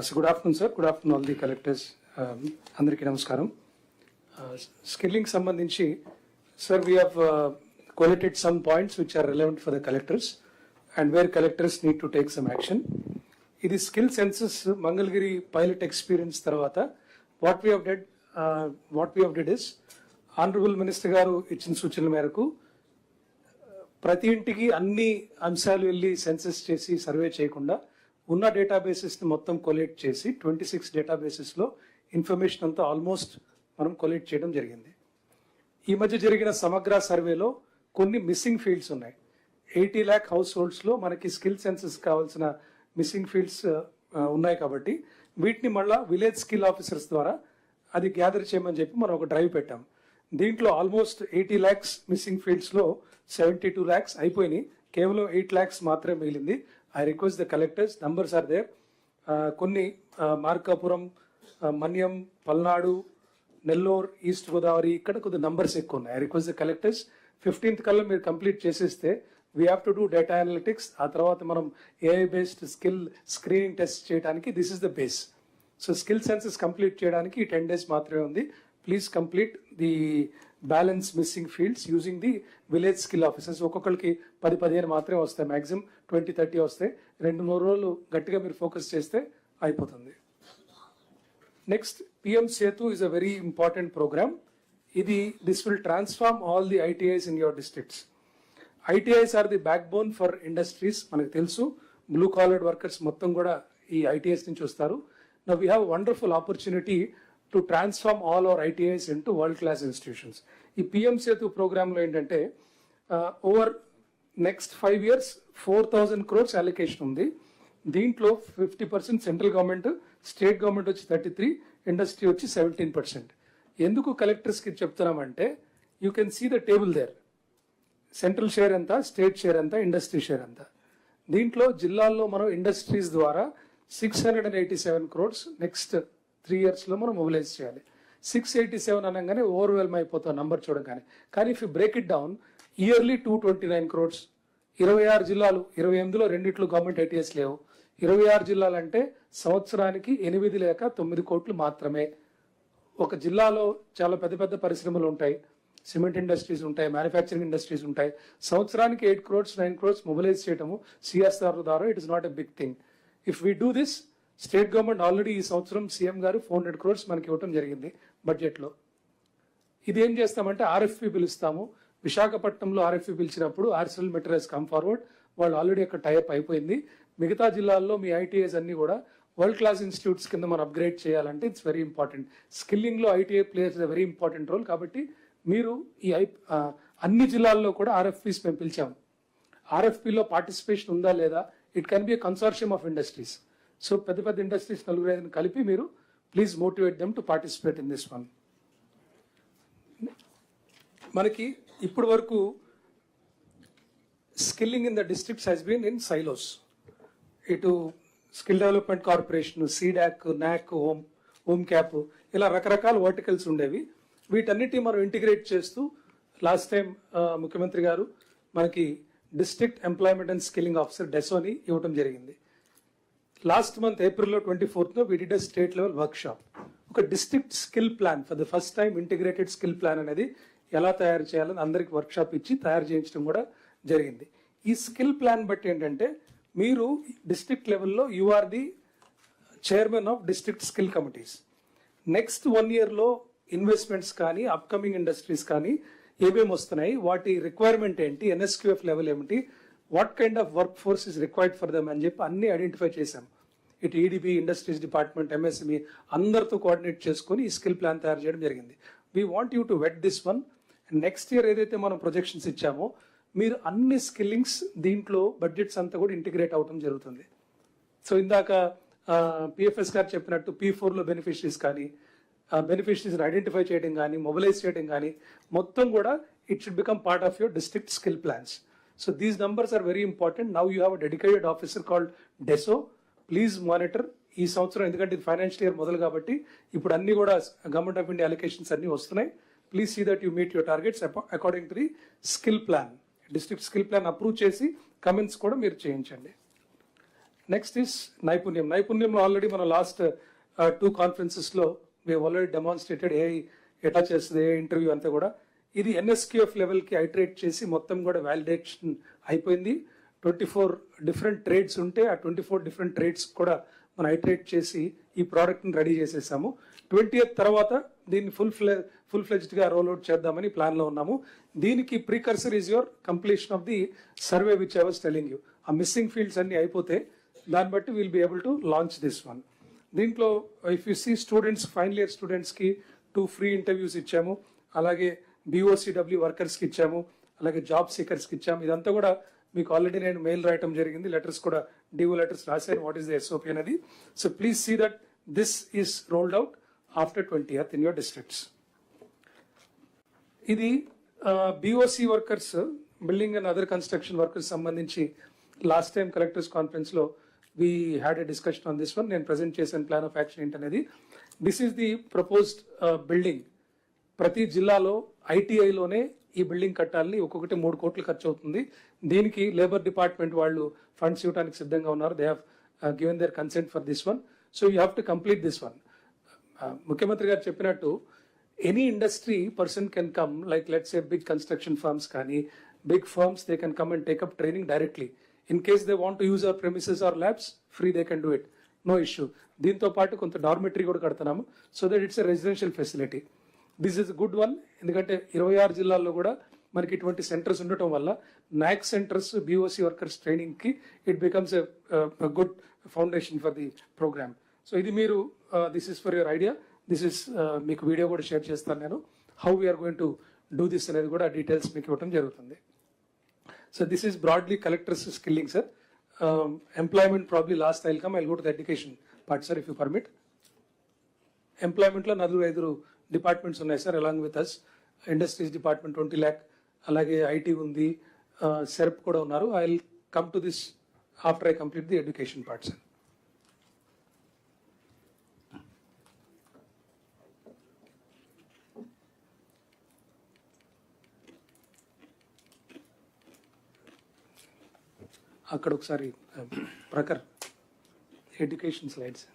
So good afternoon, sir. Good afternoon, all the collectors. Andariki namaskaram. Skilling sambandhinchi, sir, we have collated some points which are relevant for the collectors and where collectors need to take some action. This skill census Mangalgiri pilot experience tarvata what we have did is Honorable Minister garu ichin సూచనల మేరకు ప్రతి ఇంటికి అన్ని అంశాలు వెళ్ళి census చేసి survey చేయకుండా ఉన్న డేటాబేసెస్ని మొత్తం కొలెక్ట్ చేసి 26 డేటాబేసెస్లో ఇన్ఫర్మేషన్ అంతా ఆల్మోస్ట్ మనం కొలెక్ట్ చేయడం జరిగింది. ఈ మధ్య జరిగిన సమగ్ర సర్వేలో కొన్ని మిస్సింగ్ ఫీల్డ్స్ ఉన్నాయి. 80 lakh హౌస్ హోల్డ్స్లో మనకి స్కిల్ సెన్సస్ కావాల్సిన మిస్సింగ్ ఫీల్డ్స్ ఉన్నాయి. కాబట్టి వీటిని మళ్ళీ విలేజ్ స్కిల్ ఆఫీసర్స్ ద్వారా అది గ్యాదర్ చేయమని చెప్పి మనం ఒక డ్రైవ్ పెట్టాం. దీంట్లో ఆల్మోస్ట్ 80 lakhs మిస్సింగ్ ఫీల్డ్స్లో 72 lakhs అయిపోయినాయి. కేవలం 8 lakhs మాత్రమే మిగిలింది. I request the collectors, numbers are there. కొన్ని మార్కాపురం, మన్యం, పల్నాడు, నెల్లూరు, ఈస్ట్ గోదావరి ఇక్కడ కొద్ది నంబర్స్ ఎక్కువ ఉన్నాయి. I request the collectors 15th కల్లా మీరు కంప్లీట్ చేసేస్తే we have to do data analytics. ఆ తర్వాత మనం AI based skill screening test చేయడానికి this is the base. So skill census complete చేయడానికి 10 days మాత్రమే ఉంది. Please complete the balance missing fields using the village skill officers. ఒక్కొక్కరికి 10-15 మాత్రమే వస్తాయి, మ్యాక్సిమం 20-30 వస్తాయి. 2-3 రోజులు గట్టిగా మీరు ఫోకస్ చేస్తే అయిపోతుంది. Next, PM Setu is a very important program. This will transform all the ITIs in your districts. ITIs are the backbone for industries. మనకు తెలుసు బ్లూ కాలర్డ్ వర్కర్స్ మొత్తం కూడా ఈ ఐటీఐస్ నుంచి వస్తారు. Now we have wonderful opportunity to transform all our ITIs into world class institutions. ఈ PM Setu ప్రోగ్రాంలో ఏంటంటే over next 5 years 4,000 crores allocation ఉంది. దీంట్లో 50% సెంట్రల్ గవర్నమెంట్, స్టేట్ గవర్నమెంట్ వచ్చి 33%, ఇండస్ట్రీ వచ్చి 17%. ఎందుకు కలెక్టర్స్కి చెప్తున్నామంటే you can see the table there. Central share ఎంత, స్టేట్ షేర్ ఎంత, ఇండస్ట్రీ షేర్ ఎంత. దీంట్లో జిల్లాల్లో మనం ఇండస్ట్రీస్ ద్వారా 687 crores నెక్స్ట్ 3 yearsలో మనం మొబిలైజ్ చేయాలి. 687 అనగానే ఓవర్వెల్మ్ అయిపోతాం నంబర్ చూడగానే. కానీ if you break it down, yearly 229 crores. 26 జిల్లాలు, 28లో రెండిట్లో గవర్నమెంట్ ఐటీఎస్ లేవు. 26 జిల్లాలు అంటే సంవత్సరానికి 8 లేక 9 కోట్లు మాత్రమే. ఒక జిల్లాలో చాలా పెద్ద పెద్ద పరిశ్రమలు ఉంటాయి, సిమెంట్ ఇండస్ట్రీస్ ఉంటాయి, మ్యానుఫ్యాక్చరింగ్ ఇండస్ట్రీస్ ఉంటాయి. సంవత్సరానికి 8 crores 9 crores మొబిలైజ్ చేయటము సిఎస్ఆర్ ద్వారా it is not a big thing. If we do this, state government already ఈ సంవత్సరం సీఎం గారు 400 crores మనకి ఇవ్వటం జరిగింది బడ్జెట్లో. ఇది ఏం చేస్తామంటే ఆర్ఎఫ్పి పిలుస్తాము. విశాఖపట్నంలో ఆర్ఎఫ్పి పిలిచినప్పుడు ఆర్సెల్ మెటీరియల్స్ కమ్ ఫార్వర్డ్, వాళ్ళు ఆల్రెడీ అక్కడ టైప్ అయిపోయింది. మిగతా జిల్లాల్లో మీ ఐటీఐస్ అన్ని కూడా వరల్డ్ క్లాస్ ఇన్స్టిట్యూట్స్ కింద మనం అప్గ్రేడ్ చేయాలంటే ఇట్స్ వెరీ ఇంపార్టెంట్. స్కిల్లింగ్లో ITI players very important role. కాబట్టి మీరు ఈ అన్ని జిల్లాల్లో కూడా ఆర్ఎఫ్పీస్ మేము పిలిచాము. ఆర్ఎఫ్పిలో పార్టిసిపేషన్ ఉందా లేదా, it can be a consortium of industries. So పెద్ద పెద్ద ఇండస్ట్రీస్ 4-5 కలిపి మీరు please motivate them to participate in this one. మనకి ఇప్పటి వరకు skilling in the districts has been in silos. ఇటు skill development corporation, CDAC, NAC, home cap, ఇలా రకరకాల వర్టికల్స్ ఉండేవి. వీటన్నిటి మనం ఇంటిగ్రేట్ చేస్తూ లాస్ట్ టైం ముఖ్యమంత్రి గారు మనకి district employment and skilling officer డెసోని ఇవ్వడం జరిగింది. లాస్ట్ మంత్ ఏప్రిల్లో 24th we did a state level workshop. ఒక district skill plan for the first time, integrated skill plan అనేది ఎలా తయారు చేయాలని అందరికి వర్క్ షాప్ ఇచ్చి తయారు చేయించడం కూడా జరిగింది. ఈ స్కిల్ ప్లాన్ బట్టి ఏంటంటే మీరు డిస్ట్రిక్ట్ లెవెల్లో you are the chairman of district skill committees. Next 1 yearలో ఇన్వెస్ట్మెంట్స్ కానీ అప్కమింగ్ ఇండస్ట్రీస్ కానీ ఏమేమి వస్తున్నాయి, వాటి రిక్వైర్మెంట్ ఏంటి, ఎన్ఎస్క్యూఎఫ్ లెవెల్ ఏమిటి, what kind of work force is required for them అని చెప్పి అన్ని ఐడెంటిఫై చేశాం. ఇటు ఈడీబీ, ఇండస్ట్రీస్ డిపార్ట్మెంట్, ఎంఎస్ఎంఈ అందరితో కోఆర్డినేట్ చేసుకుని ఈ స్కిల్ ప్లాన్ తయారు చేయడం జరిగింది. We want you to vet this one. Next year ఏదైతే మనం ప్రొజెక్షన్స్ ఇచ్చామో మీరు అన్ని స్కిల్లింగ్స్ దీంట్లో బడ్జెట్స్ అంతా కూడా ఇంటిగ్రేట్ అవడం జరుగుతుంది. సో ఇందాక పిఎఫ్ఎస్ గారు చెప్పినట్టు P4లో బెనిఫిషరీస్ కానీ, బెనిఫిషరీస్ని ఐడెంటిఫై చేయడం కానీ, మొబిలైజ్ చేయడం కానీ మొత్తం కూడా it should become part of your district skill plans. So these numbers are very important. Now you have a dedicated officer called DESO. Please monitor. ఈ సంవత్సరం ఎందుకంటే ఇది ఫైనాన్షియల్ ఇయర్ మొదలు కాబట్టి ఇప్పుడు అన్ని కూడా గవర్నమెంట్ ఆఫ్ ఇండియా అలొకేషన్స్ అన్ని వస్తున్నాయి. Please see that you meet your targets according to the skill plan. District skill plan approve చేసి కమెంట్స్ కూడా మీరు చేయించండి. Next is Naipunyam. నైపుణ్యంలో ఆల్రెడీ మన లాస్ట్ 2 కాన్ఫరెన్సెస్లో వీ ఆల్రెడీ డెమాన్స్ట్రేటెడ్ ఎట్లా చేస్తుంది ఇంటర్వ్యూ అంతా కూడా. ఇది ఎన్ఎస్క్యూఎఫ్ లెవెల్కి ఐటరేట్ చేసి మొత్తం కూడా వ్యాలిడేషన్ అయిపోయింది. 24 డిఫరెంట్ ట్రేడ్స్ ఉంటే ఆ 24 డిఫరెంట్ ట్రేడ్స్ కూడా మనం ఐటరేట్ చేసి ఈ ప్రోడక్ట్ని రెడీ చేసేసాము. 20th తర్వాత దీన్ని ఫుల్ ఫ్లెజ్డ్గా రోల్అవుట్ చేద్దామని ప్లాన్లో ఉన్నాము. దీనికి precursor is your completion of the survey which I was telling you. ఆ మిస్సింగ్ ఫీల్డ్స్ అన్ని అయిపోతే దాన్ని బట్టి will be able to launch this one. దీంట్లో if you see students, final year స్టూడెంట్స్కి 2 ఫ్రీ ఇంటర్వ్యూస్ ఇచ్చాము. అలాగే BOCW వర్కర్స్కి ఇచ్చాము, అలాగే జాబ్ సీకర్స్కి ఇచ్చాము. ఇదంతా కూడా మీకు ఆల్రెడీ నేను మెయిల్ రాయటం జరిగింది, లెటర్స్ కూడా డిఓ లెటర్స్ రాశాను వాట్ ఈస్ ద SOP అనేది. So please see that this is rolled out after 20th in your districts. ఇది BOC workers, building and other construction workers సంబంధించి లాస్ట్ టైం కలెక్టర్స్ కాన్ఫరెన్స్లో we had a discussion on this one. నేను present చేసిన plan of action ఏంటనేది. This is the proposed building. ప్రతి జిల్లాలో ITIలోనే ఈ building కట్టాలని, ఒక్కొక్కటి 3 కోట్లు ఖర్చు అవుతుంది. దీనికి లేబర్ డిపార్ట్మెంట్ వాళ్ళు ఫండ్స్ ఇవ్వడానికి సిద్ధంగా ఉన్నారు. They have given their consent for this one. So you have to complete this one. ముఖ్యమంత్రి గారు చెప్పినట్టు any industry person can come, like let's a big construction firms కానీ big firms, they can come and take up training directly. In case they want to use our premises or labs, free they can do it, no issue. దీంతో పాటు కొంత dormitory కూడా కడుతున్నాము, so that it's a residential facility. This is good one. ఎందుకంటే 26 జిల్లాల్లో కూడా మనకి ఇటువంటి సెంటర్స్ ఉండటం వల్ల NAC సెంటర్స్, BOC వర్కర్స్ ట్రైనింగ్కి it becomes a good foundation for the programme. So ఇది మీరు, this is for your idea. This is మీకు వీడియో కూడా షేర్ చేస్తాను నేను. How we're going to do this అనేది కూడా డీటెయిల్స్ మీకు ఇవ్వడం జరుగుతుంది. So this is broadly collectors skilling, sir. Employment probably last I'll come, I'll go to the education part, sir, if you permit. ఎంప్లాయ్మెంట్లో 4-5 departments ఉన్నాయి sir, along with us. Industries department 20 lakh, అలాగే IT ఉంది, SERP కూడా ఉన్నారు. I will come to this after I complete the education part, sir. అక్కడ ఒకసారి Prakhar education slides.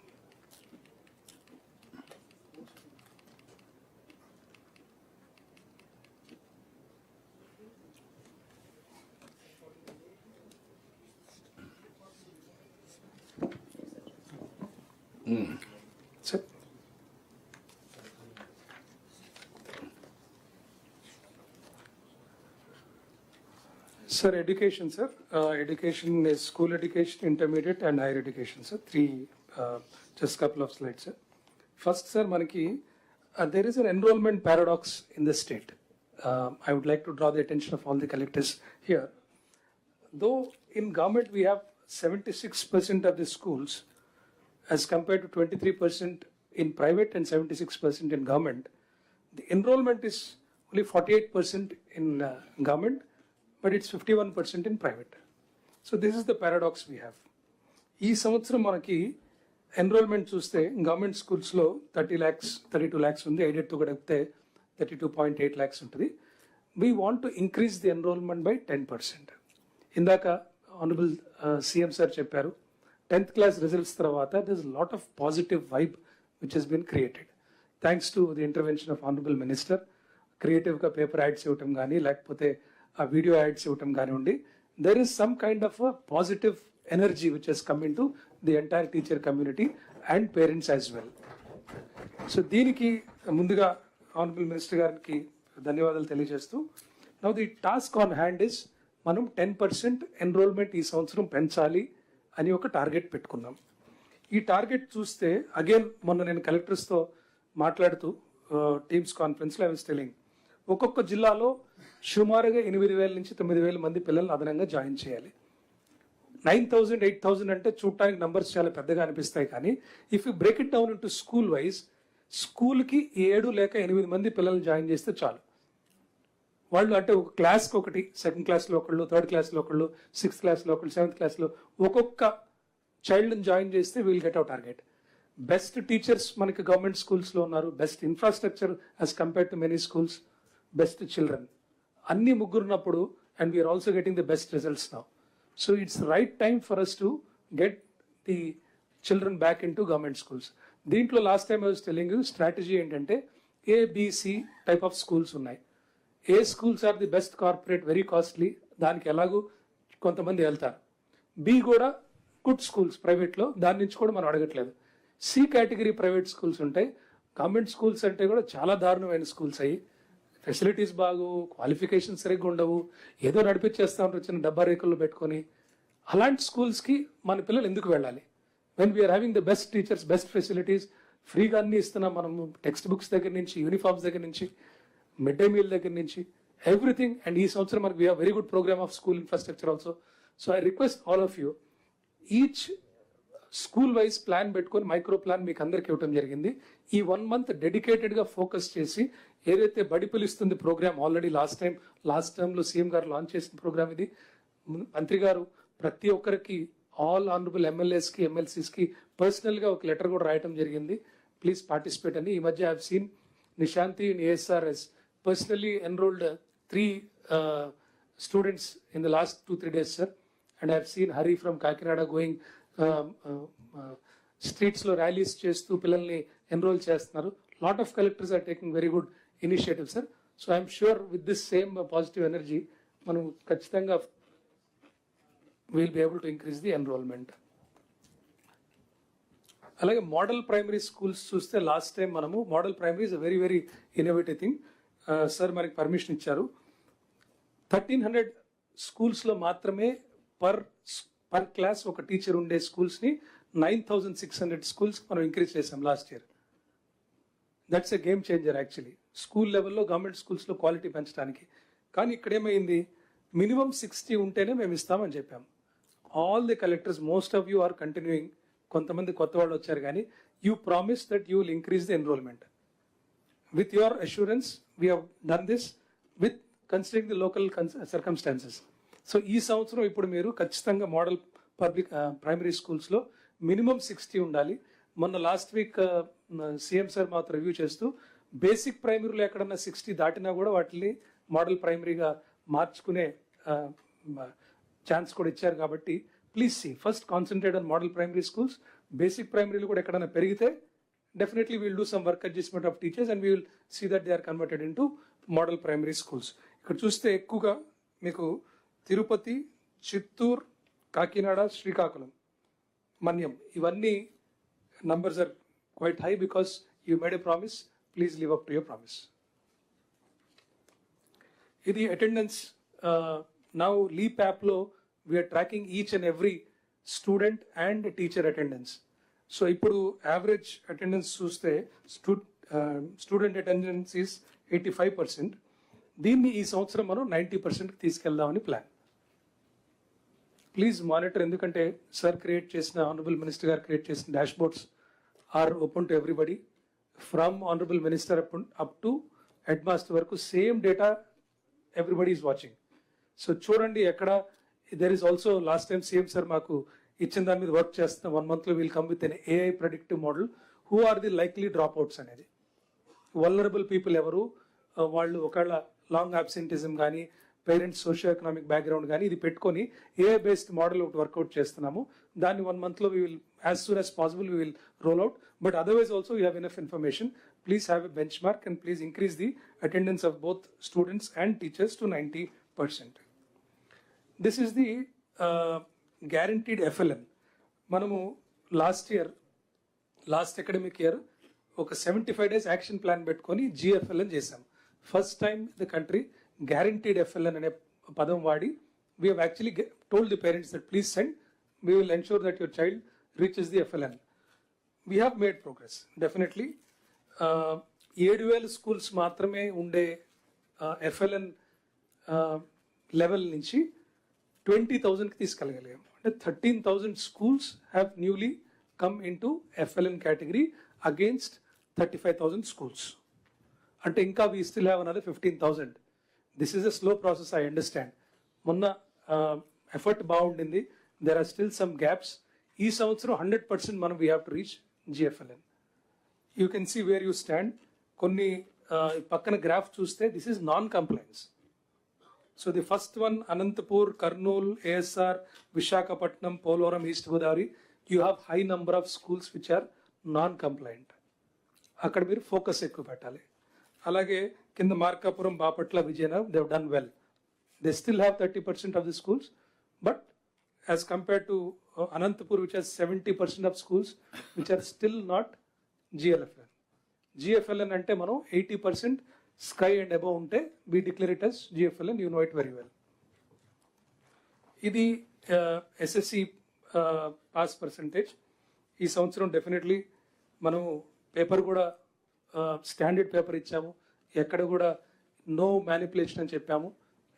Sir. Sir, education, sir. Education is school education, intermediate and higher education, sir. 3, just couple of slides, sir. First, sir, manaki, there is an enrollment paradox in the state. I would like to draw the attention of all the collectors here. Though in government we have 76% of the schools, as compared to 23% in private and 76% in government, the enrollment is only 48% in government, but it's 51% in private. So this is the paradox we have. ఈ సంవత్సరం మనకి enrolment చూస్తే government స్కూల్స్లో 30 lakhs, 32 lakhs ఉంది. ఎయిడెడ్తో కలిపితే 32.8 lakhs ఉంటుంది. We want to increase the enrolment by 10%. ఇందాక honourable CM sir చెప్పారు, 10th class రిజల్ట్స్ తర్వాత there is lot of positive vibe which has been created thanks to the intervention of honourable minister. క్రియేటివ్గా paper ads ఇవ్వటం కానీ, లేకపోతే ఆ video ads ఇవ్వటం కానివ్వండి, there is some kind of positive energy which has come in to the entire teacher community and parents as well. So దీనికి ముందుగా honourable minister గారికి ధన్యవాదాలు తెలియజేస్తూ, now the task on hand is మనం 10% enrolment ఈ సంవత్సరం పెంచాలి అని ఒక టార్గెట్ పెట్టుకున్నాం. ఈ టార్గెట్ చూస్తే అగైన్ మొన్న నేను కలెక్టర్స్తో మాట్లాడుతూ టీమ్స్ కాన్ఫరెన్స్లో ఐ వాస్ టెలింగ్, ఒక్కొక్క జిల్లాలో సుమారుగా 8,000 నుంచి 9,000 మంది పిల్లల్ని అదనంగా జాయిన్ చేయాలి. 9,000, 8,000 అంటే చూడటానికి నంబర్స్ చాలా పెద్దగా అనిపిస్తాయి, కానీ if you break it down into school wise, స్కూల్కి 7 లేక 8 మంది పిల్లల్ని జాయిన్ చేస్తే చాలు. వాళ్ళు అంటే ఒక క్లాస్కి ఒకటి, 2nd క్లాస్లో ఒకళ్ళు, 3rd క్లాస్లో ఒకళ్ళు, 6th క్లాస్లో ఒకళ్ళు, 7th క్లాస్లో ఒక్కొక్క చైల్డ్ని జాయిన్ చేస్తే will get our target. Best teachers మనకి గవర్నమెంట్ స్కూల్స్లో ఉన్నారు, best infrastructure as compared to many schools, best children, అన్ని ముగ్గురున్నప్పుడు, and we're also getting the best results now. So it's right time for us to get the children back in to government schools. దీంట్లో last time I was telling you strategy ఏంటంటే ABC type of schools ఉన్నాయి. A schools are the best corporate, very costly, దానికి ఎలాగూ కొంతమంది వెళ్తారు. B కూడా good schools ప్రైవేట్లో, దాని నుంచి కూడా మనం అడగట్లేదు. సి కేటగిరీ ప్రైవేట్ స్కూల్స్ ఉంటాయి. గవర్నమెంట్ స్కూల్స్ అంటే కూడా చాలా దారుణమైన స్కూల్స్ అయ్యి, ఫెసిలిటీస్ బాగు, క్వాలిఫికేషన్ సరిగ్గా ఉండవు, ఏదో నడిపించేస్తా ఉంటారు చిన్న డబ్బా రేకుల్లో పెట్టుకొని. అలాంటి స్కూల్స్కి మన పిల్లలు ఎందుకు వెళ్ళాలి? When we're having the best teachers, best facilities, ఫ్రీగా అన్ని ఇస్తున్నాం మనము, టెక్స్ట్ బుక్స్ దగ్గర నుంచి, యూనిఫామ్స్ దగ్గర నుంచి, మిడ్ డే మీల్ దగ్గర నుంచి, ఎవ్రీథింగ్. అండ్ ఈ సంవత్సరం మనకు we have very good program of school infrastructure also. So I request all of you, each school wise plan పెట్టుకొని మైక్రో ప్లాన్ మీకు అందరికి ఇవ్వడం జరిగింది. ఈ 1 month డెడికేటెడ్గా ఫోకస్ చేసి ఏదైతే బడి పిలుస్తుంది ప్రోగ్రామ్, ఆల్రెడీ లాస్ట్ టైంలో సీఎం గారు లాంచ్ చేసిన ప్రోగ్రామ్ ఇది. మంత్రి గారు ప్రతి ఒక్కరికి, ఆల్ ఆనరబుల్ ఎమ్మెల్యేస్కి, ఎమ్మెల్సీస్కి పర్సనల్గా ఒక లెటర్ కూడా రాయటం జరిగింది, ప్లీజ్ పార్టిసిపేట్ అని. ఈ మధ్య I have seen Nishanti in ASRS personally enrolled 3 students in the last 2-3 days, sir. And I have seen Hari from Kakinada going streets lo rallies chestu pillalni enroll chestunaru. Lot of collectors are taking very good initiatives, sir. So I am sure with this same positive energy manam kachithanga we will be able to increase the enrollment. అలాగే model primary schools చూస్తే last time మనము model primary is a very very innovative thing. Sir మనకి permission ఇచ్చారు. 1300 స్కూల్స్లో మాత్రమే per class ఒక teacher ఉండే స్కూల్స్ని 9600 స్కూల్స్కి మనం ఇంక్రీజ్ చేసాం last year. That's a game changer actually, school లెవెల్లో గవర్నమెంట్ స్కూల్స్లో క్వాలిటీ పెంచడానికి. కానీ ఇక్కడ ఏమైంది, మినిమం 60 ఉంటేనే మేము ఇస్తామని చెప్పాం. All the collectors, most of you are continuing, కొంతమంది కొత్త వాళ్ళు వచ్చారు కానీ, you promise that you will increase the enrolment. With your assurance we have done this with considering the local circumstances. So ఈ సంవత్సరం ఇప్పుడు మీరు ఖచ్చితంగా మోడల్ పబ్లిక్ ప్రైమరీ స్కూల్స్లో మినిమం 60 ఉండాలి. మొన్న లాస్ట్ వీక్ సీఎం సార్ మాతో రివ్యూ చేస్తూ బేసిక్ ప్రైమరీలో ఎక్కడన్నా 60 దాటినా కూడా వాటిని మోడల్ ప్రైమరీగా మార్చుకునే ఛాన్స్ కూడా ఇచ్చారు. కాబట్టి please see, first concentrate on model primary schools. Basic ప్రైమరీలు కూడా ఎక్కడైనా పెరిగితే definitely we'll do some work adjustment of teachers and we will see that they are converted in to model primary schools. ఇక్కడ చూస్తే ఎక్కువగా మీకు తిరుపతి, చిత్తూరు, కాకినాడ, శ్రీకాకుళం, మన్యం, ఇవన్నీ numbers are quite high because you made a promise. Please live up to your promise. Idi attendance, now LEAP app lo we are tracking each and every student and teacher attendance. So ipudu average attendance chuste student attendance is 85%. దీన్ని ఈ సంవత్సరం మనం 90% తీసుకెళ్దామని plan. Please monitor, ఎందుకంటే sir create చేసిన, honourable minister గారు create చేసిన dashboards are open to everybody, from honourable minister up to headmaster వరకు same data everybody is watching. So చూడండి ఎక్కడ, there is also last time CM sir మాకు ఇచ్చిన దాని మీద వర్క్ చేస్తున్న 1 month లో will come with an AI predictive model, who are the likely dropouts అనేది, వల్నరబుల్ పీపుల్ ఎవరు, వాళ్ళు ఒకవేళ లాంగ్ అబ్సెంటిజం కానీ, పేరెంట్స్ సోషియో ఎకనామిక్ బ్యాక్గ్రౌండ్ కానీ, ఇది పెట్టుకొని ఏఐ బేస్డ్ మోడల్ ఒకటి వర్కౌట్ చేస్తున్నాము. దాన్ని 1 month లో we will, as soon as possible we will roll out. But otherwise also you have enough information. Please have a bench mark and please increase the attendance of both students and teachers to 90%. This is the guaranteed FLN. మనము last academic year ఒక 75 days action plan పెట్టుకొని జిఎఫ్ఎల్ఎన్ చేశాం. First time the country guaranteed FLN అనే పదం వాడి, we have actually told the parents that please send, we will ensure that your child reaches the FLN. We have made progress definitely. 7,000 schools మాత్రమే ఉండే FLN level నుంచి 20,000కి తీసుకెళ్ళగలిగాం. అంటే 13,000 schools have newly come into FLN category against 35,000 schools. అంటే ఇంకా we still have another 15,000. This is a slow process, I understand. మొన్న effort బాగుండింది, there are still some gaps. ఈ సంవత్సరం 100% మనం we have to reach GFLN. You can see where you stand. కొన్ని పక్కన graph చూస్తే this is non-compliance. So the first one, Anantapur, Kurnool, ASR, Visakhapatnam, Polavaram, East Godavari, you have high number of schools which are non-compliant. అక్కడ మీరు focus ఎక్కువ పెట్టాలి. అలాగే కింద Markapuram, Bapatla, Vizianagaram, they done well. They still have 30% of the schools, but as compared to Anantapur which has 70% of schools which are still not GLFN. GFLN అంటే మనం 80% sky and above ఉంటే we declare it as GFLN, you know it very well. ఇది SSC pass percentage. ఈ సంవత్సరం definitely మనం paper కూడా standard paper ఇచ్చాము, ఎక్కడ కూడా నో మ్యానిపులేషన్ అని చెప్పాము.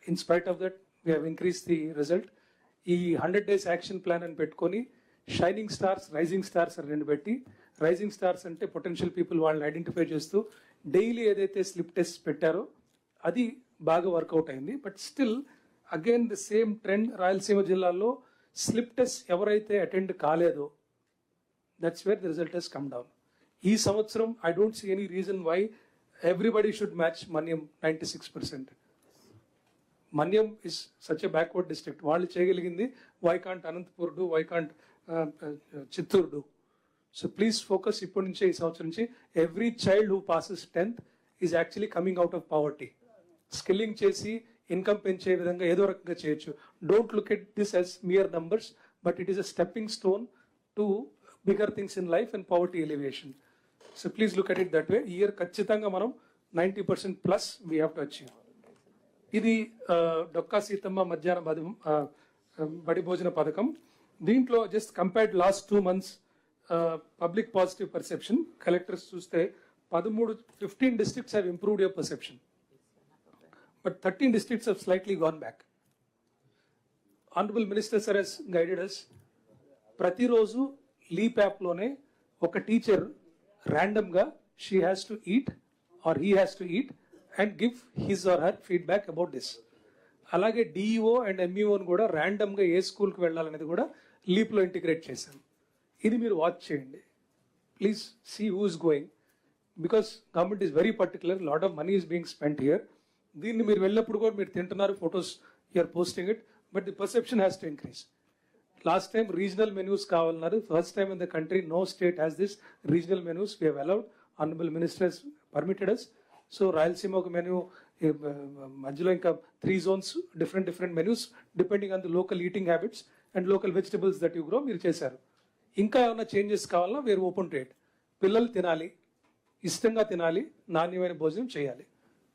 In spite of that we have increase the result. ఈ 100 days యాక్షన్ ప్లాన్ అని పెట్టుకొని షైనింగ్ స్టార్స్, రైజింగ్ స్టార్స్ అని రెండు పెట్టి, రైజింగ్ స్టార్స్ అంటే పొటెన్షియల్ పీపుల్ వాళ్ళని ఐడెంటిఫై చేస్తూ డైలీ ఏదైతే స్లిప్ టెస్ట్ పెట్టారో అది బాగా వర్కౌట్ అయింది. But still again the same trend Rayalaseema జిల్లాలో స్లిప్ టెస్ట్ ఎవరైతే అటెండ్ కాలేదో that's where the result has come down. ఈ సంవత్సరం I don't see any reason why everybody should match Manyam 96%. Manyam is such a backward district. వాళ్ళు చేయగలిగింది why can't Anantapur do, why can't Chittoor do. So please focus ఇప్పటి నుంచే, ఈ సంవత్సరం నుంచి every child who passes 10th is actually coming out of poverty. Skilling చేసి income పెంచే విధంగా ఏదో రకంగా చేయొచ్చు. Don't look at this as mere numbers, but it is a stepping stone to bigger things in life and poverty elevation. So please look at it that way. ఈ year ఖచ్చితంగా మనం 90% plus we have to achieve. ఇది డొక్కా సీతమ్మ మధ్యాహ్న బడి భోజన పథకం. దీంట్లో just compared last 2 months public positive perception collectors చూస్తే 15 districts have improved your perception, but 13 districts have slightly gone back. Honorable Minister sir has guided us. ప్రతిరోజు లీప్ యాప్లోనే ఒక teacher ర్యాండమ్గా she has to eat or he has to eat and give his or her feedback about this. అలాగే DEO and ఎంఈఓని కూడా ర్యాండమ్గా ఏ స్కూల్కి వెళ్ళాలనేది కూడా లీప్లో integrate చేశాం. ఇది మీరు వాచ్ చేయండి. Please see who is going, because government is very particular, lot of money is being spent here. దీన్ని మీరు వెళ్ళినప్పుడు కూడా మీరు తింటున్నారు, photos you're posting it, but the perception has to increase. Last time regional menus కావాలన్నారు. First time in the country no state has this regional menus. We have allowed, honourable minister has permitted us. So Rayalaseema ఒక menu, మధ్యలో ఇంకా 3 zones, different menus depending on the local eating habits and local vegetables that you grow మీరు చేశారు. ఇంకా ఏమైనా changes కావాలన్నా వేరు open to it. పిల్లలు తినాలి, ఇష్టంగా తినాలి, నాణ్యమైన భోజనం చేయాలి.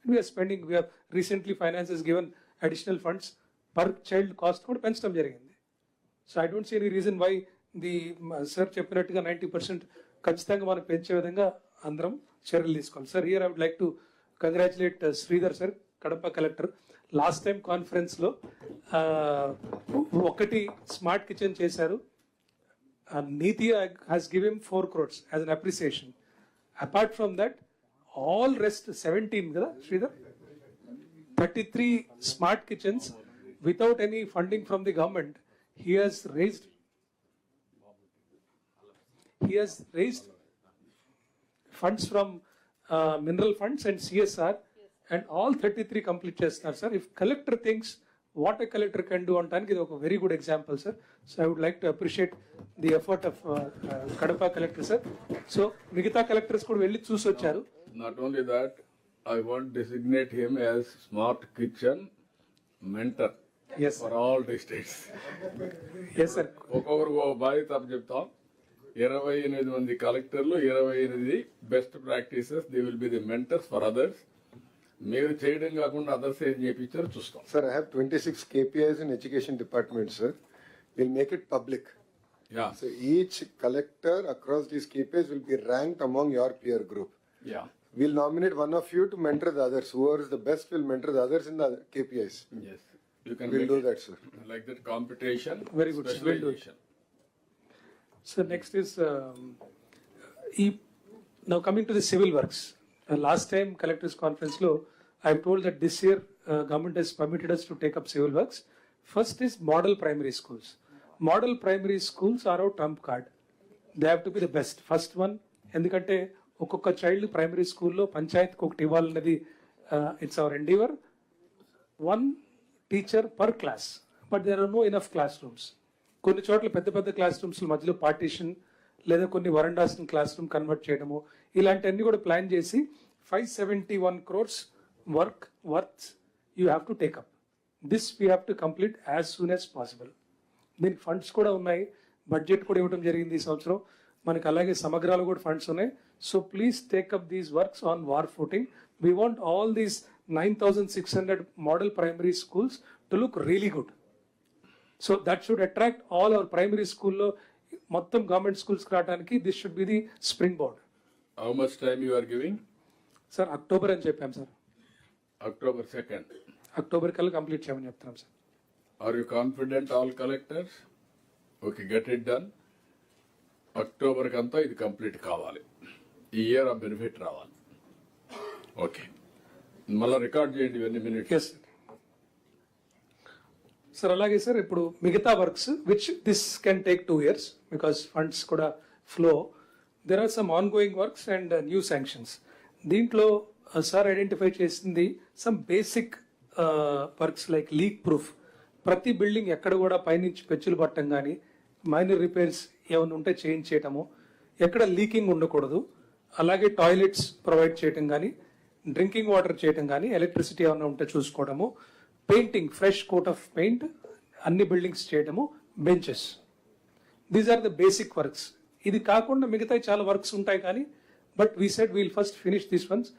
We're spending, we're recently finance has given additional funds per child cost కూడా పెంచడం జరిగింది. So I don't see any reason why the sir చెప్పినట్టుగా 90% ఖచ్చితంగా మనం పెంచే విధంగా అందరం చర్యలు తీసుకోవాలి. Sir here I would like to congratulate Sridhar sir, Kadapa collector. Last time కాన్ఫరెన్స్లో ఒకటి స్మార్ట్ కిచెన్ చేశారు. Niti has given 4 crores as an appreciation. Apart from that, all rest 17, Sridhar, 33 smart kitchens without any funding from the government. He has raised funds from mineral funds and CSR, and all 33 complete చేస్తున్నారు sir. If collector thinks what a collector can do on Tanki, a very good example, sir. So I would like to appreciate the effort of Kadapa collector, sir. So Migita collectors could well choose charu. Not only that, I want to designate him as Smart Kitchen Mentor. Yes, for all districts. Yes, sir. ఒక్కొక్కరు బాధ్యత చెప్తాం. 28 మంది కలెక్టర్లు, 28 best practices, they will be the mentors for others. మీరు చేయడం కాకుండా others ఏం చేయించారు చూస్తాం. Sir, I have 26 KPIs in education department, sir. We'll make it public. Yeah. So each collector across these KPIs will be ranked among your peer group. Yeah. We'll nominate one of you to mentor the others. Whoever is the best will mentor the others in the KPIs. Yes. You can We'll make do it that, sir. like that competition. Very good, sir. We'll do it. Specialization. So next is now coming to the civil works. Last time collectors conference lo, I am told that this year government has permitted us to take up civil works. First is model primary schools. Model primary schools are our trump card. They have to be the best. First one, ఎందుకంటే ఒక్కొక్క child primary స్కూల్లో పంచాయత్కి ఒకటి ఇవ్వాలన్నది it's our endeavour. 1 teacher per class, but there are no enough classrooms. కొన్ని చోట్ల పెద్ద పెద్ద క్లాస్ రూమ్స్ మధ్యలో పార్టీషన్ లేదా కొన్ని వరండాస్ క్లాస్ రూమ్ కన్వర్ట్ చేయడము ఇలాంటివన్నీ కూడా ప్లాన్ చేసి 571 crores worth you have to take up. This we have to complete as soon as possible. దీనికి ఫండ్స్ కూడా ఉన్నాయి, బడ్జెట్ కూడా ఇవ్వడం జరిగింది ఈ సంవత్సరం మనకి, అలాగే సమగ్రాలు కూడా ఫండ్స్ ఉన్నాయి. So please take up these works on war footing. We want all these 9,600 model primary schools to look really good. So that should attract all our primary స్కూల్లో మొత్తం గవర్నమెంట్ స్కూల్స్ రావడానికి this should be the spring board. How much time you are giving? Sir October అని చెప్పాం sir, October 2nd. October కల్లా complete చేయమని చెప్తున్నాం sir. Are you confident, all collectors? Okay, get it done. October కంతా ఇది complete కావాలి, ఈ year ఆ బెనిఫిట్ రావాలి. ఓకే, మళ్ళీ రికార్డ్ చేయండి ఇవన్నీ మినిట్స్. Yes sir. అలాగే సార్ ఇప్పుడు మిగతా works which this can take 2 years because funds కూడా flow. There are some ongoing works and new sanctions. దీంట్లో సార్ ఐడెంటిఫై చేసింది some basic works like leak proof. ప్రతి building ఎక్కడ కూడా పైనుంచి పెచ్చులు పట్టడం కానీ మైనర్ రిపేర్స్ ఏమైనా ఉంటే చేంజ్ చేయటము, ఎక్కడ లీకింగ్ ఉండకూడదు. అలాగే టాయిలెట్స్ ప్రొవైడ్ చేయటం కానీ, డ్రింకింగ్ వాటర్ చేయటం కానీ, ఎలక్ట్రిసిటీ ఏమైనా ఉంటే చూసుకోవడము, painting fresh coat of paint అన్ని బిల్డింగ్స్ చేయడము, benches. These are the basic works. ఇది కాకుండా మిగతా చాలా వర్క్స్ ఉంటాయి కానీ but we said we'll first finish this ones.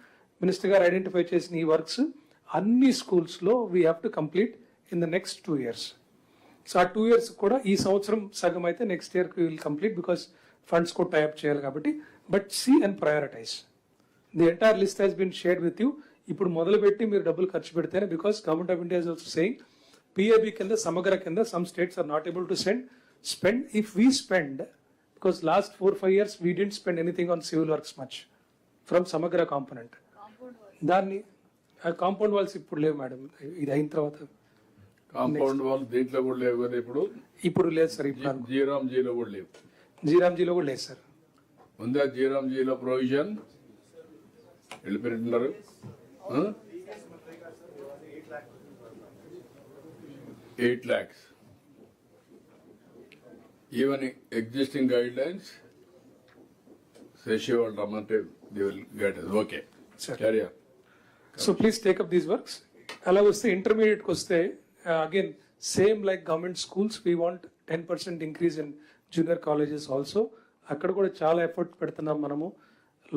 Minister గారు ఐడెంటిఫై చేసిన ఈ వర్క్స్ అన్ని స్కూల్స్లో we have to complete in the next 2 years. So ఆ 2 years కూడా ఈ సంవత్సరం సగం అయితే నెక్స్ట్ ఇయర్కి విల్ కంప్లీట్ బికాస్ ఫండ్స్ కూడా టైప్ చేయాలి కాబట్టి. But see and prioritise. The entire list has been shared with you. ఇప్పుడు మొదలుపెట్టి మీరు డబ్బులు ఖర్చు పెడితేనే, because government of India is also saying PAB కింద సమగ్ర కింద some states are not able to spend. If we spend, because last 4-5 years we didn't spend anything on civil works much from Samagra component. దాన్ని compound walls ఇప్పుడు లేవు madam, ఇది అయిన తర్వాత. Compound wall దీంట్లో కూడా లేవు కదా ఇప్పుడు లేదు సార్. ఇప్పుడు జీరాంజీలో కూడా లేవు. జీరాంజీలో కూడా లేదు సార్. ఉందా జీరాంజీలో provision? వెళ్ళిపోయినట్టున్నారు. 8 lakhs. Even existing guidelines, Session will Ramante, they will get us. Okay. Sir. Carry on. So please take up these works. అలా వస్తే ఇంటర్మీడియట్కి వస్తే again same like government schools we want 10% increase in junior colleges also. అక్కడ కూడా చాలా effort పెడుతున్నాం మనము.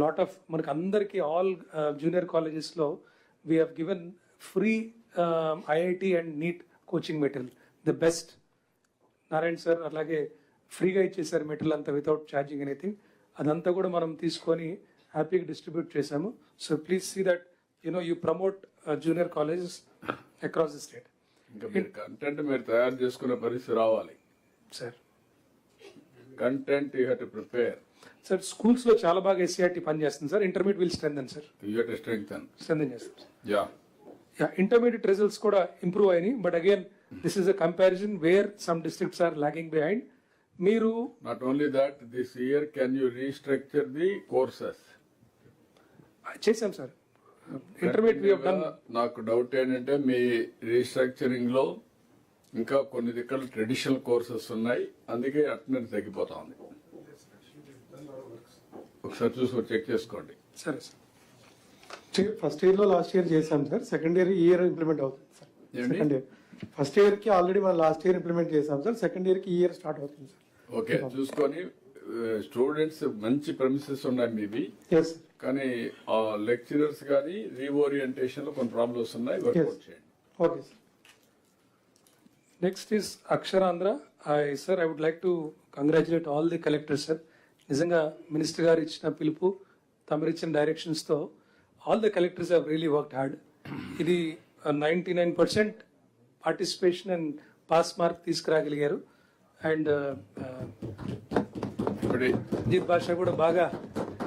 Lot of మనకి అందరికీ ఆల్ జూనియర్ కాలేజెస్లో we have given free IIT and NEET coaching material, the best. Narayana sir అలాగే ఫ్రీగా ఇచ్చేసారు మెటీరియల్ అంతా వితౌట్ ఛార్జింగ్ ఎనీథింగ్. అదంతా కూడా మనం తీసుకొని హ్యాపీగా డిస్ట్రిబ్యూట్ చేశాము. So please see that you promote junior colleges across the state. ఇంకా మీరు కంటెంట్ మీరు తయారు చేసుకునే పరిస్థితి రావాలి sir. Content you have to prepare. Sir స్కూల్స్లో చాలా బాగా ఎస్సీఆర్టీ పనిచేస్తుంది sir. Intermediate will strengthen sir. You have to strengthen చేస్తాం. యా ఇంటర్మీడియట్ రిజల్ట్స్ కూడా ఇంప్రూవ్ అయినాయి. But again this is a comparison where some districts are lagging behind. మీరు not only that, this year can you restructure the courses? చేశాం sir. Intermediate we have done. నాకు doubt ఏంటంటే మీ restructuring లో ఇంకా కొన్ని దగ్గర ట్రెడిషనల్ కోర్సెస్ ఉన్నాయి, అందుకే అటెండెన్స్ తగ్గిపోతా ఉంది. ఒకసారి చూసుకొని చెక్ చేసుకోండి. సరే సార్. ఫస్ట్ ఇయర్ లో లాస్ట్ ఇయర్ చేసాం సార్. సెకండ్ ఇయర్ ఈ ఇయర్ ఇంప్లిమెంట్ అవుతుంది sir. Second year first year కి ఆల్రెడీ మనం లాస్ట్ ఇయర్ ఇంప్లిమెంట్ చేసాం సార్. సెకండ్ ఇయర్ కి ఈ ఇయర్ స్టార్ట్ అవుతుంది సార్. ఓకే, చూసుకొని స్టూడెంట్స్ మంచి ప్రెమిసెస్ ఉన్నాయి మీవి, ఎస్ సార్. కానీ ఆ లెక్చరర్స్ కానీ రీఓరియంటేషన్ లో కొన్ని ప్రాబ్లమ్స్ ఉన్నాయి, వర్కౌట్ చేయండి. Okay sir. Next is Aksharandhra. Sir I would like to congratulate all the collectors sir. నిజంగా మినిస్టర్ గారు ఇచ్చిన పిలుపు, తమరు ఇచ్చిన డైరెక్షన్స్తో all the collectors have really worked hard. ఇది 99% పార్టిసిపేషన్ అండ్ పాస్ మార్క్ తీసుకురాగలిగారు. అండ్ అజిత్ భాష కూడా బాగా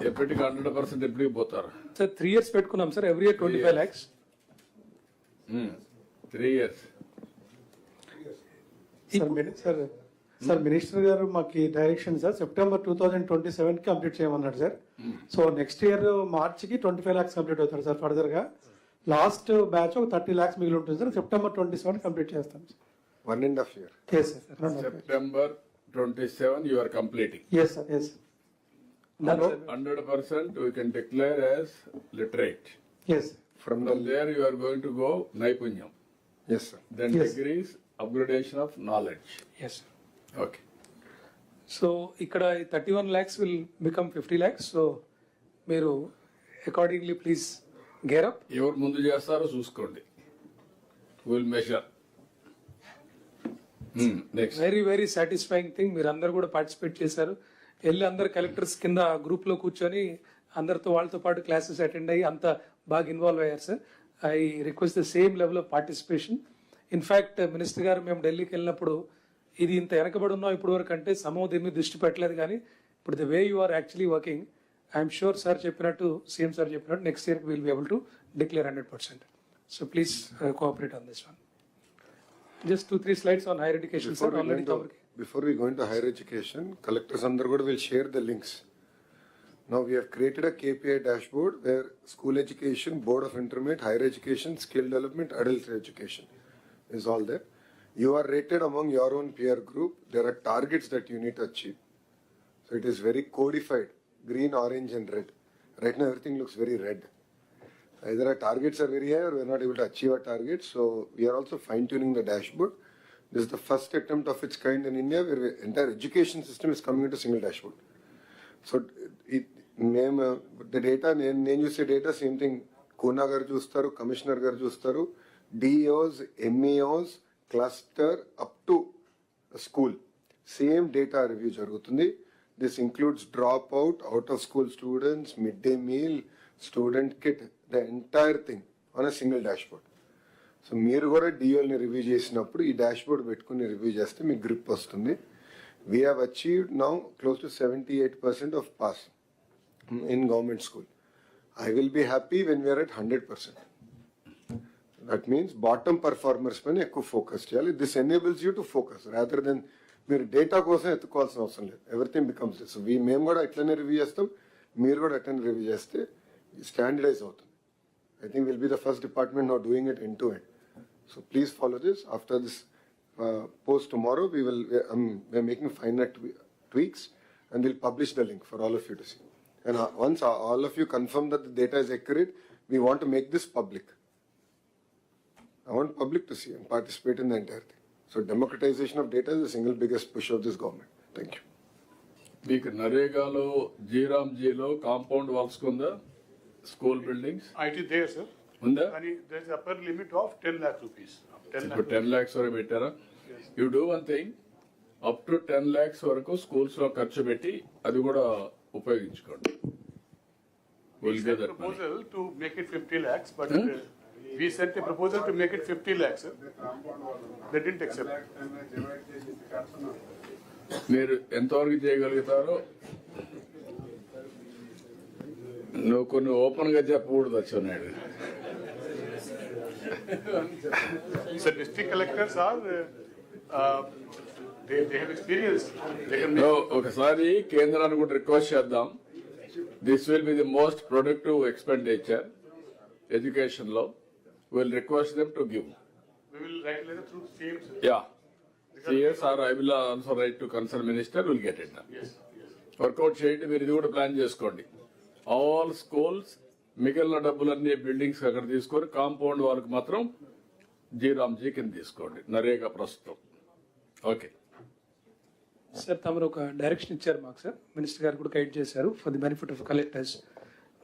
ఎప్పటికి 100% ఎప్పటికి పోతారు సార్. 3 years పెట్టుకున్నాం సార్. Every year 25 lakhs. 3 years. Sir minister గారు మాకు డైరెక్షన్ సార్ సెప్టెంబర్ 2027 కి కంప్లీట్ చేయమన్నాడు sir. So next year March కి 25 lakhs కంప్లీట్ అవుతారు సార్. ఫర్దర్ గా లాస్ట్ బ్యాచ్ ఒక 30 lakhs మిగిలి ఉంటుంది సార్. సెప్టెంబర్ 27 కంప్లీట్ చేస్తాం sir. 1.5 year. Yes, sir. No, no. September 27 you are completing. Yes, sir. Yes. Done, sir. 100% we can declare as literate. Yes. From From the, there you are going to go Naipunyam. yes, sir. Then Yes. degrees, upgradation of knowledge. Yes. Okay. So ఇక్కడ 31 lakhs will become 50 lakhs. So మీరు accordingly please gear up. ఎవరు ముందు చేస్తారో చూసుకోండి. Will measure. Next. Very very satisfying thing. మీరు అందరు కూడా participate చేశారు. వెళ్ళి అందరు కలెక్టర్స్ కింద గ్రూప్ లో కూర్చొని అందరితో వాళ్ళతో పాటు క్లాసెస్ అటెండ్ అయ్యి అంత బాగా ఇన్వాల్వ్ అయ్యారు sir. I request the same level of participation. In fact minister గారు మేము ఢిల్లీకి వెళ్ళినప్పుడు ఇది ఇంత వెనకబడి ఉన్నాం ఇప్పుడు వరకు అంటే సమూహ దీని మీద దృష్టి పెట్టలేదు, కానీ ఇప్పుడు the way you are actually working I'm sure sir చెప్పినట్టు సీఎం సార్ చెప్పినట్టు next year will be able to declare 100%. So please cooperate on this one. Just 2-3 slides on higher education, sir. Already covered. Before we go into higher education, collectors Andargod will share the links. Now we have created a KPI dashboard where school education, board of intermediate, higher education, skill development, adult education is all there. You are rated among your own peer group. There are targets that you need to achieve. So it is very codified, green, orange and red. Right now everything looks very red. Either our targets are very high or we are not able to achieve our targets. So we are also fine tuning the dashboard. This is the first attempt of its kind in India where the entire education system is coming into single dashboard. So the data, నేను చూసే data same thing. Kuna garu చూస్తారు, commissioner garu చూస్తారు, DEOs, MEOs, cluster up to school. Same data review జరుగుతుంది. This includes dropout, out of school students, midday meal, student kit, the entire thing on a single dashboard. So మీరు కూడా డిఓల్ని review చేసినప్పుడు ఈ dashboard పెట్టుకుని review చేస్తే మీకు grip వస్తుంది. We have achieved now close to 78% of pass in government school. I will be happy when we're at 100%. That means bottom performers పైన ఎక్కువ ఫోకస్ చేయాలి. This enables you to focus rather than మీరు data కోసం ఎత్తుకోవాల్సిన అవసరం లేదు. Everything becomes so మేము కూడా అట్లనే రివ్యూ చేస్తాం, మీరు కూడా అట్లనే రివ్యూ చేస్తే స్టాండర్డైజ్ అవుతుంది. I think we'll be the first department now doing it end to end. So please follow this. After this post tomorrow, we're making finer tweaks and we'll publish the link for all of you to see. And once all of you confirm that the data is accurate, we want to make this public. I want public to see and participate in the entire thing. So democratization of data is the single biggest push of this government. Thank you. మీకు నరేగాలో జీరామ్జీలో compound walls ఉందా? School buildings It is there, sir. ఉందా? And there is upper limit of 10 lakh rupees. 10 lakh. ఇప్పుడు 10 lakhs వరకు పెట్టారా? You do one thing, up to 10 lakhs వరకు schools లో ఖర్చు పెట్టి అది కూడా ఉపయోగించుకోండి. We sent a proposal to make it 50 lakhs, but we sent a proposal to make it 50 lakhs, sir. They didn't accept. మీరు ఎంతవరకు చేయగలుగుతారో నువ్వు కొన్ని ఓపెన్ గా చెప్పకూడదు వచ్చాడు. So district collectors are, they have experience. They can No, make. ఒకసారి కేంద్రాన్ని కూడా రిక్వెస్ట్ చేద్దాం. This will be the most productive expenditure education లో. Will request them to give. We will write a letter through CM, sir. Yeah, CS or I will also write to concern minister, will get it done. Yes, yes. Work out చేయండి. మీరు ఇది కూడా plan చేసుకోండి. All schools మిగిలిన డబ్బులన్నీ buildings అక్కడ తీసుకొని compound వాళ్ళకి మాత్రం జీరామ్జీ కింద తీసుకోండి నరేగా ప్రస్తుతం. ఓకే సార్ తమరు ఒక డైరెక్షన్ ఇచ్చారు మాకు సార్, మినిస్టర్ గారు కూడా గైడ్ చేశారు for the benefit of collectors.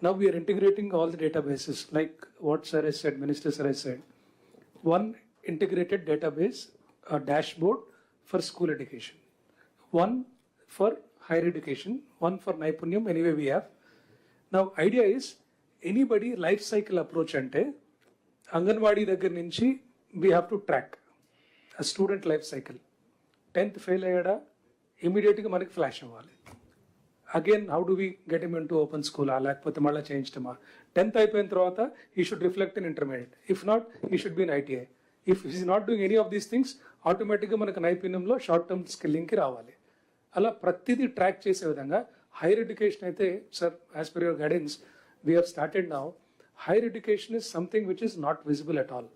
Now we're integrating all the databases like what sir has said, minister sir has said. One integrated database, a dashboard for school education, one for higher education, one for Naipunyam, anyway we have. Now idea is anybody life cycle approach ante Anganwadi దగ్గర నుంచి we have to track a student life cycle. 10th fail అయ్యాడా ఇమీడియట్గా మనకి flash అవ్వాలి. Again how do we get him into open స్కూలా లేకపోతే మళ్ళీ చేయించడమా? 10th అయిపోయిన తర్వాత he should reflect in intermediate. If not he should be in ITI. If he's not doing any of these things ఆటోమేటిక్గా మనకు నైపుణ్యంలో short term స్కిల్లింగ్కి రావాలి. అలా ప్రతిదీ ట్రాక్ చేసే విధంగా హైయర్ ఎడ్యుకేషన్ అయితే sir as per your guidance we have started now. Higher education is something which is not visible at all.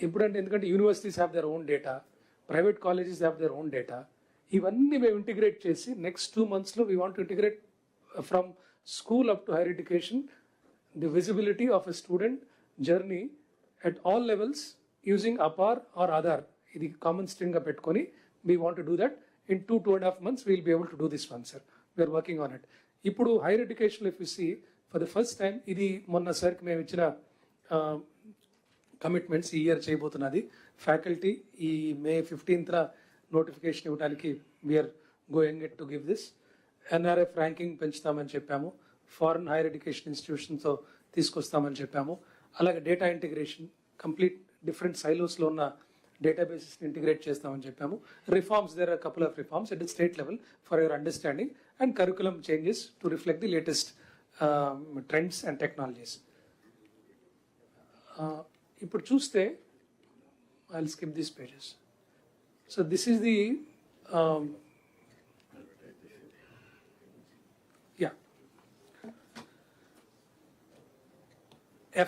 ఇప్పుడంటే ఎందుకంటే universities have their own data, private colleges have their own data. ఇవన్నీ మేము integrate చేసి next 2 monthsలో we want to integrate from school up to higher education the visibility of a student journey at all levels using APAR or Aadhaar. ఇది common స్ట్రింగ్గా పెట్టుకొని we want do that in 2.5 months we'll be able to do this one sir. We are working on it. ఇప్పుడు higher education if you see for the first time ఇది మొన్న సార్కి మేము ఇచ్చిన commitments ఈ ఇయర్ చేయబోతున్నది. ఫ్యాకల్టీ ఈ May 15th నోటిఫికేషన్ ఇవ్వడానికి we are going it to give this. NRF ranking పెంచుతామని చెప్పాము. ఫారెన్ హైయర్ ఎడ్యుకేషన్ ఇన్స్టిట్యూషన్తో తీసుకొస్తామని చెప్పాము. అలాగే డేటా ఇంటిగ్రేషన్ కంప్లీట్ డిఫరెంట్ సైలోస్లో ఉన్న డేటాబేసెస్ని ఇంటిగ్రేట్ చేస్తామని చెప్పాము. Reforms, there are couple of reforms at the state level for your understanding and curriculum changes to reflect the latest trends and technologies. ఇప్పుడు చూస్తే I will skip these pages. So this is the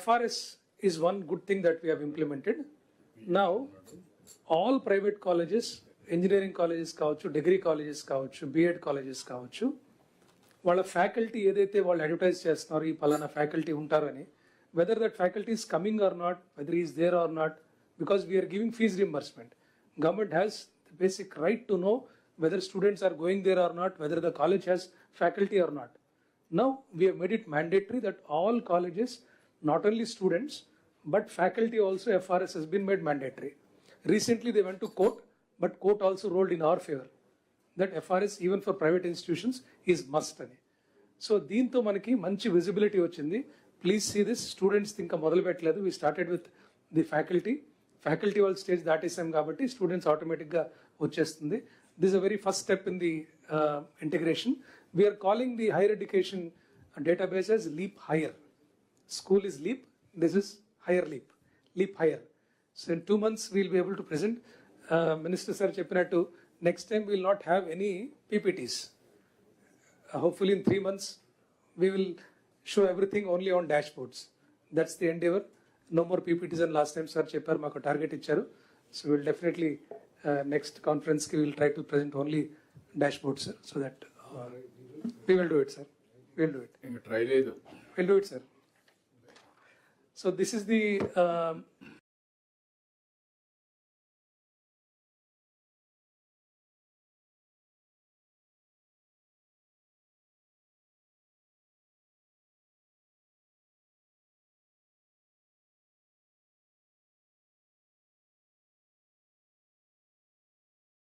FRS is one good thing that we have implemented. Now, all private colleges, engineering colleges కావచ్చు, degree colleges కావచ్చు, B.Ed colleges కావచ్చు, వాళ్ళ faculty ఏదైతే వాళ్ళు advertise చేస్తున్నారో ఈ పలానా ఫ్యాకల్టీ ఉంటారని, whether that faculty is coming or not, whether is there or not, because we're giving fees reimbursement. Government has the basic right to know whether students are going there or not, whether the college has faculty or not. Now, we have made it mandatory that all colleges, not only students, but faculty also, FRS has been made mandatory. Recently, they went to court, but court also ruled in our favor that FRS, even for private institutions, is must. So, దీంతో మనకి మంచి visibility వచ్చింది. Please see this. Students ఇంకా మొదలు పెట్టలేదు. We started with the faculty. Faculty వాళ్ళ stage దాటేసాం కాబట్టి స్టూడెంట్స్ ఆటోమేటిక్గా వచ్చేస్తుంది. This a very first step in the integration. We're calling the higher education database as Leap Higher. School is Leap, this is Higher Leap, Leap Higher. So in 2 months we'll be able to present. Minister sir cheppinattu next time we will not have any PPTs. Hopefully in 3 months we will show everything only on dashboards. That's the endeavor. No more PPTs and last time sir chepparu maaku target icharu. So we'll definitely next conference ki we'll try to present only dashboards sir, so that we will do it sir. We'll do it. ఇంకా try లేదు. We'll do it sir. So this is the